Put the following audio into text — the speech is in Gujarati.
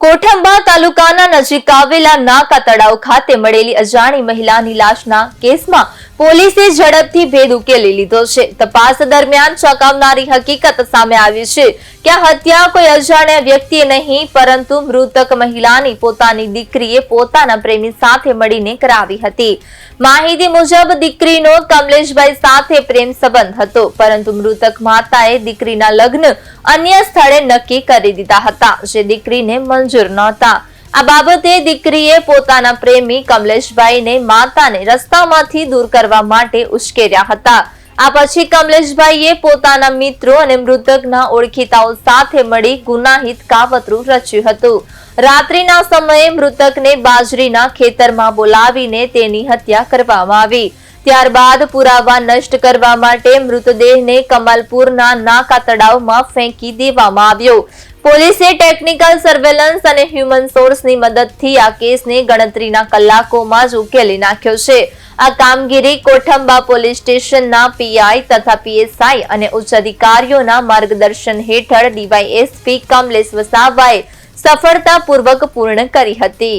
કોઠંબા તાલુકાના નજીક આવેલા નાકા તળાવ ખાતે મળેલી અજાણી મહિલાની લાશના કેસમાં પોલીસે ઝડપથી ભેદ ઉકેલી લીધો છે। તપાસ દરમિયાન ચોંકાવનારી હકીકત સામે આવી છે કે આ હત્યા કોઈ અજાણ્યા વ્યક્તિએ નહીં પરંતુ મૃતક મહિલાની પોતાની દીકરીએ પોતાના પ્રેમી સાથે મળીને કરાવી હતી। માહિતી મુજબ દીકરીનો કમલેશભાઈ સાથે પ્રેમ સંબંધ હતો, પરંતુ મૃતક માતાએ દીકરીના લગ્ન અન્ય સ્થળે નક્કી કરી દીધા હતા, જે દીકરીને મંજૂર નહોતા। આ બાબતે દીકરીએ પોતાના પ્રેમી કમલેશભાઈને માતાને રસ્તામાંથી દૂર કરવા માટે ઉશ્કેર્યા હતા। આ પછી કમલેશભાઈએ પોતાના મિત્રો અને મૃતકના ઓળખીતાઓ સાથે મળી ગુનાહિત કાવતરું રચ્યું હતું। રાત્રિના સમયે મૃતકને બાજરીના ખેતરમાં બોલાવીને તેની હત્યા કરવામાં આવી। ત્યારબાદ પુરાવા નષ્ટ કરવા માટે મૃતદેહને કમલપુરના નાકા તળાવમાં ફેંકી દેવામાં આવ્યો। પોલીસે ટેકનિકલ સર્વેલન્સ અને હ્યુમન સોર્સની મદદથી આ કેસને ગણતરીના કલાકોમાં જ ઉકેલી નાખ્યો છે। આ કામગીરી કોઠંબા પોલીસ સ્ટેશનના પીઆઈ તથા પીએસઆઈ અને ઉચ્ચ અધિકારીઓના માર્ગદર્શન હેઠળ ડીવાયએસપી કમલેશ વસાવાએ સફળતાપૂર્વક પૂર્ણ કરી હતી।